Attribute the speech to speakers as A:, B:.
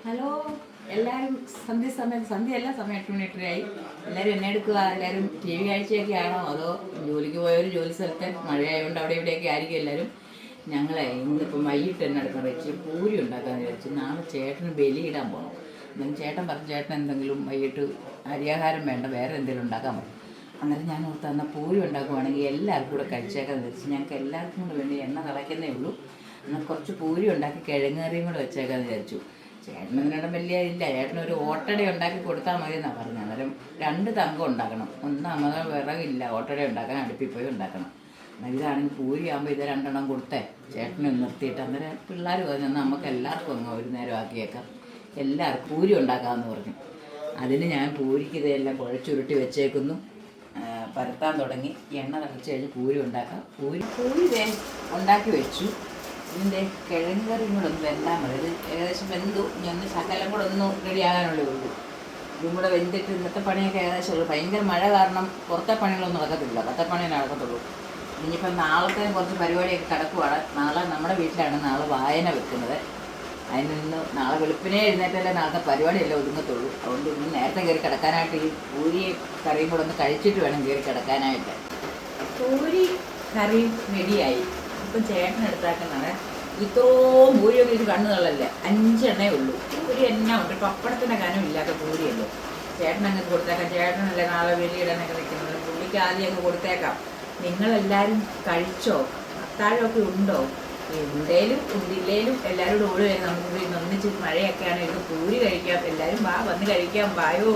A: Hello എല്ലാവരും സന്ധ്യ എല്ലാ സമയം 8 മണി 8:30 എല്ലാവരും എന്നെ എടുക്കുക. എല്ലാവരും ടി വി കാഴ്ചയൊക്കെ ആണോ അതോ ജോലിക്ക് പോയവർ ജോലി സ്ഥലത്തെ മഴയായതുകൊണ്ട് അവിടെ ഇവിടെയൊക്കെ ആയിരിക്കും എല്ലാവരും. ഞങ്ങളെ ഇന്നിപ്പം വൈകിട്ട് തന്നെ എടുക്കാൻ വെച്ച് പൂരി ഉണ്ടാക്കാമെന്ന് വിചാരിച്ചു. നാളെ ചേട്ടന് ബലിയിടാൻ പോകണം. എന്തെങ്കിലും ചേട്ടൻ പറഞ്ഞു ചേട്ടൻ എന്തെങ്കിലും വൈകിട്ട് അരിയാഹാരം വേണ്ട വേറെ എന്തെങ്കിലും ഉണ്ടാക്കാൻ പറ്റും. അന്നേരം ഞാൻ ഓർത്ത് എന്നാൽ പൂരി ഉണ്ടാക്കുവാണെങ്കിൽ എല്ലാവർക്കും കൂടെ കഴിച്ചേക്കാന്ന് വെച്ച് ഞങ്ങൾക്ക് എല്ലാവർക്കും കൂടെ വേണ്ടി എണ്ണ തിളയ്ക്കുന്നേ ഉള്ളൂ. എന്നാൽ കുറച്ച് പൂരി ഉണ്ടാക്കി കിഴങ്ങ് കറിയും കൂടെ വെച്ചേക്കാന്ന് വിചാരിച്ചു. ചേട്ടനതിനോട് വലിയ ഇല്ല, ചേട്ടനൊരു ഓട്ടട ഉണ്ടാക്കി കൊടുത്താൽ മതി എന്നാണ് പറഞ്ഞത്. അന്നേരം 2 തങ്കം ഉണ്ടാക്കണം. ഒന്നാമത് വിറകില്ല, ഓട്ടട ഉണ്ടാക്കാൻ അടുപ്പിൽ പോയി ഉണ്ടാക്കണം. ഇതാണെങ്കിൽ പൂരി ആകുമ്പോൾ ഇത് 2 കൊടുത്തേ ചേട്ടനെ നിർത്തിയിട്ട്. അന്നേരം പിള്ളേർ പറഞ്ഞു നമുക്ക് എല്ലാവർക്കും അങ്ങ് ഒരു നേരം ആക്കിയേക്കാം, എല്ലാവർക്കും പൂരി ഉണ്ടാക്കാമെന്ന് പറഞ്ഞു. അതിന് ഞാൻ പൂരിക്ക് ഇതെല്ലാം കുഴച്ചുരുട്ടി വെച്ചേക്കുന്നു. പരത്താൻ തുടങ്ങി. എണ്ണ തിളച്ച് കഴിഞ്ഞ് പൂരി ഉണ്ടാക്കാം. പൂരി ഉണ്ടാക്കി വെച്ചു. ഇതിൻ്റെ കിഴങ്ങ് കറിയും കൂടെ ഒന്ന് വെന്താൽ മതി. ഇത് ഏകദേശം വെന്തു. ഇനി ഒന്ന് ശകലം കൂടെ ഒന്ന് റെഡിയാകാനുള്ളേ ഉള്ളൂ. ഇതും കൂടെ വെന്തിട്ട് ഇന്നത്തെ പണിയൊക്കെ ഏകദേശം ഉള്ളൂ. ഭയങ്കര മഴ കാരണം പുറത്തെ പണികളൊന്നും നടക്കത്തില്ല, അകത്തെ പണിയെ നടക്കത്തുള്ളൂ. ഇനിയിപ്പം നാളത്തെ കുറച്ച് പരിപാടിയൊക്കെ കിടക്കുവാണ്. നാളെ നമ്മുടെ വീട്ടിലാണ് നാളെ വായന വെക്കുന്നത്. അതിൽ നിന്ന് നാളെ വെളുപ്പിനെ എഴുന്നേറ്റല്ലേ നാളത്തെ പരിപാടിയല്ലേ ഒതുങ്ങത്തുള്ളൂ. അതുകൊണ്ട് ഇന്ന് നേരത്തെ കയറി കിടക്കാനായിട്ട് ഈ പൂരി കറിയും കൂടെ ഒന്ന് കഴിച്ചിട്ട് വേണം കയറി കിടക്കാനായിട്ട്. പൂരി കറി റെഡിയായി. ഇപ്പം ചേട്ടൻ എടുത്താക്കുന്നതാണ്. ഇത്രയും പൂരിയൊക്കെ ഇത് കണ്ണുകളല്ലേ, 5 എണ്ണേ ഉള്ളൂ. പൂരി എന്നാ ഉണ്ട്, പപ്പടത്തിൻ്റെ കനം ഇല്ലാത്ത പൂരിയല്ലേ. ചേട്ടൻ അങ്ങ് കൊടുത്തേക്കാം. ചേട്ടനല്ലേ നാളെ വെളിയിടാനൊക്കെ നിൽക്കുന്നത്, പുള്ളിക്ക് ആദ്യം അങ്ങ് കൊടുത്തേക്കാം. നിങ്ങളെല്ലാവരും കഴിച്ചോ? അത്താഴമൊക്കെ ഉണ്ടോ? ഉണ്ടേലും ഉണ്ടില്ലേലും എല്ലാവരും കൂടെ ഓടി വരും. നമുക്ക് ഒന്നിച്ച് മഴയൊക്കെയാണ് ഇത് പൂരി കഴിക്കാം. എല്ലാവരും വന്ന് കഴിക്കാം. ബായോ.